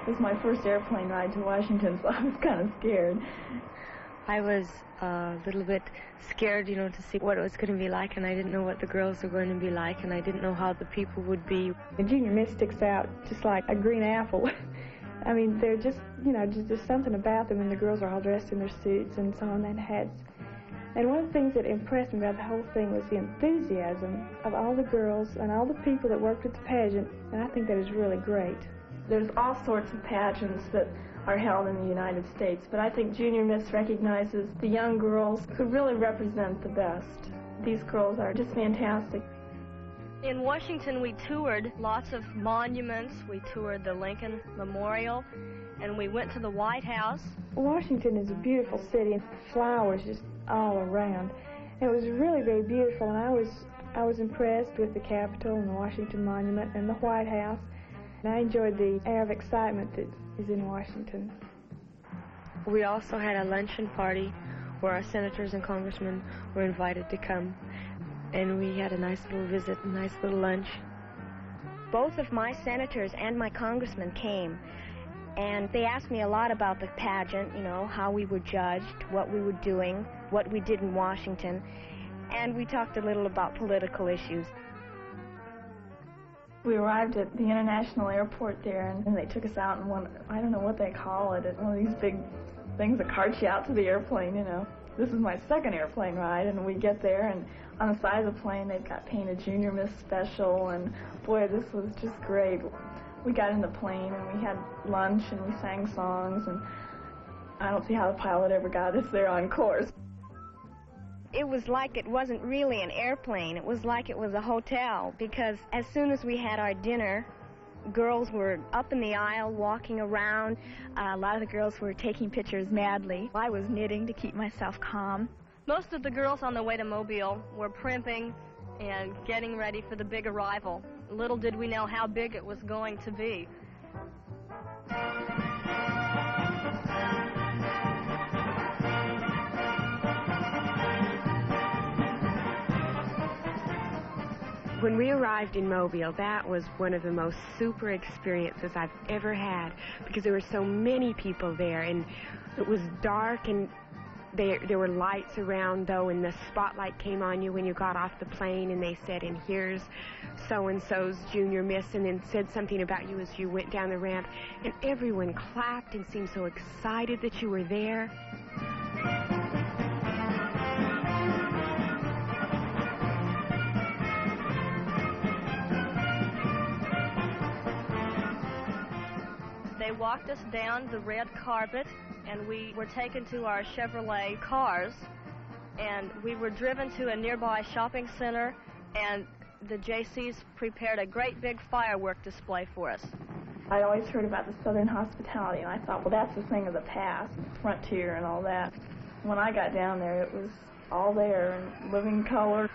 It was my first airplane ride to Washington, so I was kind of scared. I was a little bit scared, you know, to see what it was going to be like, and I didn't know what the girls were going to be like, and I didn't know how the people would be. The junior miss sticks out just like a green apple. I mean, they're just, you know, just something about them, and the girls are all dressed in their suits and so on, and hats. And one of the things that impressed me about the whole thing was the enthusiasm of all the girls and all the people that worked at the pageant, and I think that is really great. There's all sorts of pageants that are held in the United States, but I think Junior Miss recognizes the young girls who really represent the best. These girls are just fantastic. In Washington, we toured lots of monuments. We toured the Lincoln Memorial, and we went to the White House. Washington is a beautiful city, and flowers just all around. It was really very beautiful, and I was impressed with the Capitol and the Washington Monument and the White House. And I enjoyed the air of excitement that is in Washington. We also had a luncheon party where our senators and congressmen were invited to come, and we had a nice little visit, a nice little lunch. Both of my senators and my congressmen came, and they asked me a lot about the pageant, you know, how we were judged, what we were doing, what we did in Washington, and we talked a little about political issues. We arrived at the international airport there, and they took us out in one, I don't know what they call it, one of these big things that carts you out to the airplane, you know. This is my second airplane ride, and we get there, and on the side of the plane they've got painted Junior Miss Special, and boy, this was just great. We got in the plane, and we had lunch, and we sang songs, and I don't see how the pilot ever got us there on course. It was like it wasn't really an airplane. It was like it was a hotel, because as soon as we had our dinner, girls were up in the aisle walking around. A lot of the girls were taking pictures madly. I was knitting to keep myself calm. Most of the girls on the way to Mobile were primping and getting ready for the big arrival. Little did we know how big it was going to be. When we arrived in Mobile, that was one of the most super experiences I've ever had, because there were so many people there, and it was dark, and there were lights around, though, and the spotlight came on you when you got off the plane, and they said, and here's so-and-so's Junior Miss, and then said something about you as you went down the ramp, and everyone clapped and seemed so excited that you were there. They walked us down the red carpet, and we were taken to our Chevrolet cars, and we were driven to a nearby shopping center, and the JCs prepared a great big firework display for us. I always heard about the Southern hospitality, and I thought, well, that's the thing of the past, frontier and all that. When I got down there, it was all there in living color.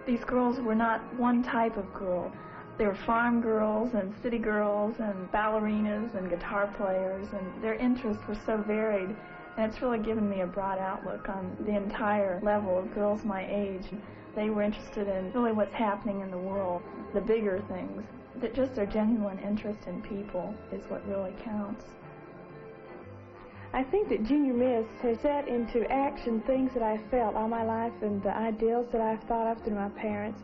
These girls were not one type of girl. They were farm girls and city girls and ballerinas and guitar players, and their interests were so varied, and it's really given me a broad outlook on the entire level of girls my age. They were interested in really what's happening in the world, the bigger things. That just their genuine interest in people is what really counts. I think that Junior Miss has set into action things that I felt all my life and the ideals that I've thought of through my parents.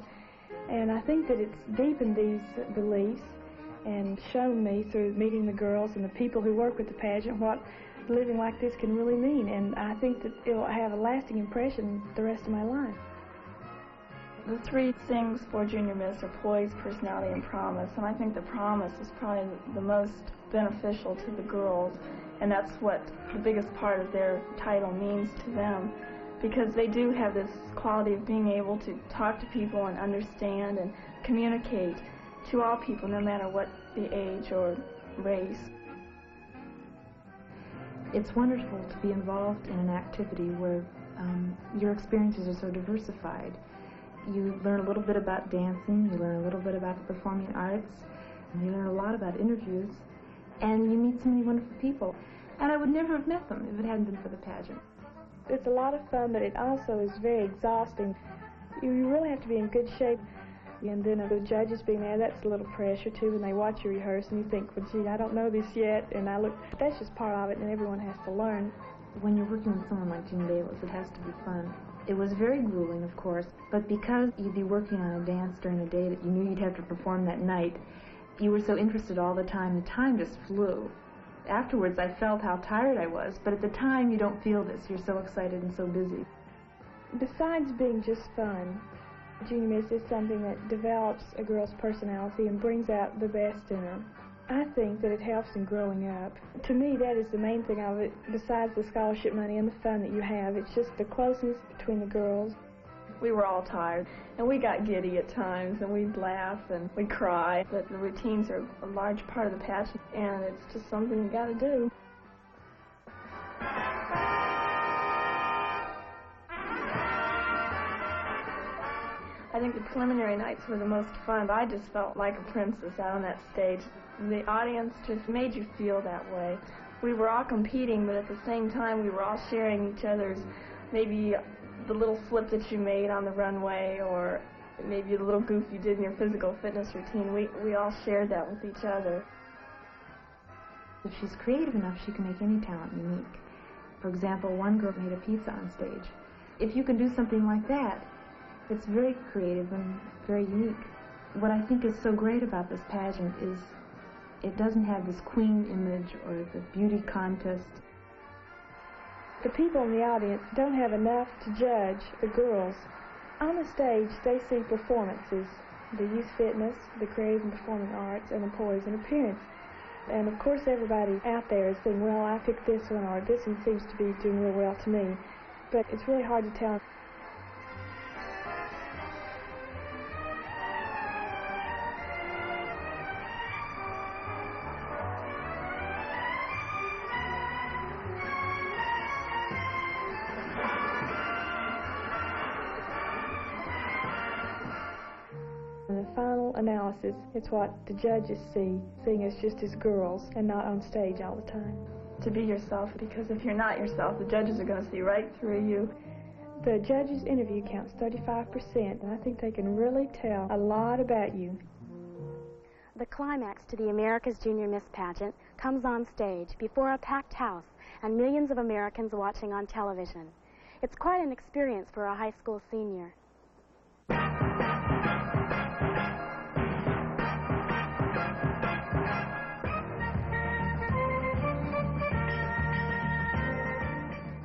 And I think that it's deepened these beliefs and shown me through meeting the girls and the people who work with the pageant what living like this can really mean. And I think that it will have a lasting impression the rest of my life. The three things for Junior Miss are poise, personality, and promise. And I think the promise is probably the most beneficial to the girls. And that's what the biggest part of their title means to them, because they do have this quality of being able to talk to people and understand and communicate to all people, no matter what the age or race. It's wonderful to be involved in an activity where your experiences are so diversified. You learn a little bit about dancing, you learn a little bit about the performing arts, and you learn a lot about interviews, and you meet so many wonderful people. And I would never have met them if it hadn't been for the pageant. It's a lot of fun, but it also is very exhausting. You really have to be in good shape. And then the judges being there, that's a little pressure too, when they watch you rehearse and you think, well, gee, I don't know this yet, and that's just part of it, and everyone has to learn. When you're working with someone like Jim Davis, it has to be fun. It was very grueling, of course, but because you'd be working on a dance during the day that you knew you'd have to perform that night, you were so interested all the time just flew. Afterwards, I felt how tired I was, but at the time, you don't feel this. You're so excited and so busy. Besides being just fun, Junior Miss is something that develops a girl's personality and brings out the best in her. I think that it helps in growing up. To me, that is the main thing of it, besides the scholarship money and the fun that you have. It's just the closeness between the girls. We were all tired, and we got giddy at times, and we'd laugh and we'd cry. But the routines are a large part of the passion, and it's just something you got to do. I think the preliminary nights were the most fun. I just felt like a princess out on that stage. The audience just made you feel that way. We were all competing, but at the same time we were all sharing each other's, maybe the little slip that you made on the runway, or maybe the little goof you did in your physical fitness routine. We all shared that with each other. If she's creative enough, she can make any talent unique. For example, one girl made a pizza on stage. If you can do something like that, it's very creative and very unique. What I think is so great about this pageant is it doesn't have this queen image or the beauty contest. The people in the audience don't have enough to judge the girls. On the stage, they see performances, the youth fitness, the creative and performing arts, and the poise and appearance. And of course everybody out there is saying, well, I picked this one, or this one seems to be doing real well to me. But it's really hard to tell. In the final analysis, it's what the judges see, seeing us just as girls and not on stage all the time. To be yourself, because if you're not yourself, the judges are going to see right through you. The judges' interview counts 35%, and I think they can really tell a lot about you. The climax to the America's Junior Miss pageant comes on stage before a packed house and millions of Americans watching on television. It's quite an experience for a high school senior.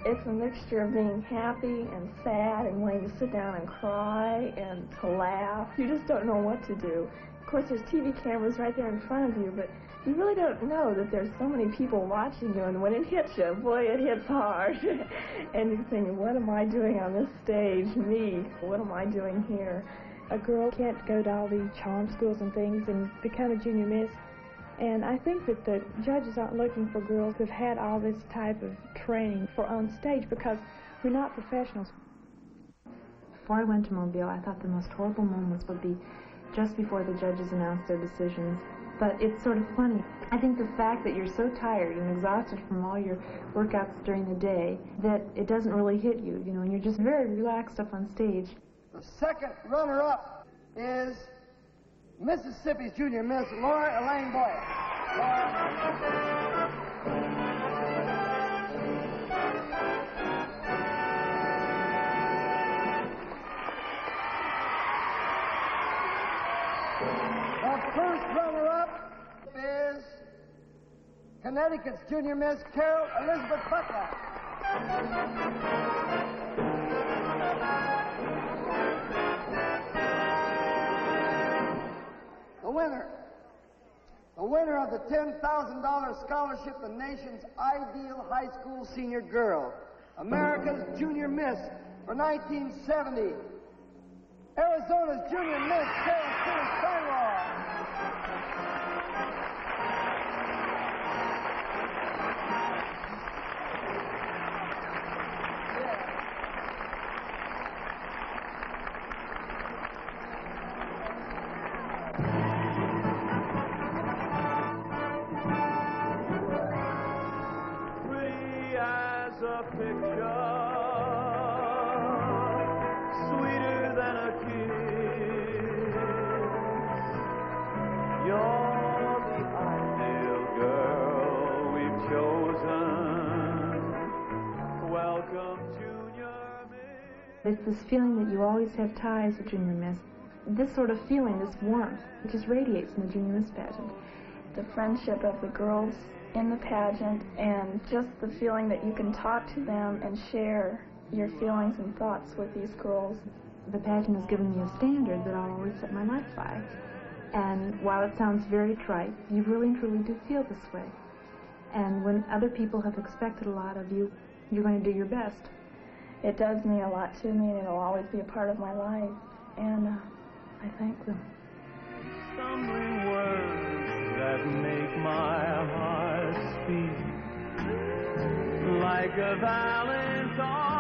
It's a mixture of being happy and sad and wanting to sit down and cry and to laugh. You just don't know what to do. Of course, there's TV cameras right there in front of you, but you really don't know that there's so many people watching you, and when it hits you, boy, it hits hard. And you're thinking, what am I doing on this stage? Me. What am I doing here? A girl can't go to all the charm schools and things and become a junior miss. And I think that the judges aren't looking for girls who've had all this type of training for on stage, because we're not professionals. Before I went to Mobile, I thought the most horrible moments would be just before the judges announced their decisions. But it's sort of funny. I think the fact that you're so tired and exhausted from all your workouts during the day that it doesn't really hit you, and you're just very relaxed up on stage. The second runner-up is Mississippi's Junior Miss, Laura Elaine Boyle. The first runner-up is Connecticut's Junior Miss, Carol Elizabeth Butler. The winner of the $10,000 scholarship, the nation's ideal high school senior girl, America's Junior Miss for 1970, Arizona's Junior Miss, Carol Steinwall. A picture, sweeter than a It's this feeling that you always have ties with Junior Miss. This sort of feeling, this warmth, it just radiates in the Junior Miss pageant. The friendship of the girls in the pageant and just the feeling that you can talk to them and share your feelings and thoughts with these girls. The pageant has given me a standard that I'll always set my life by. And while it sounds very trite, you really and truly do feel this way. And when other people have expected a lot of you, you're going to do your best. It does mean a lot to me, and it'll always be a part of my life. And I thank them. Stumbling words that make my heart speak like a valentine.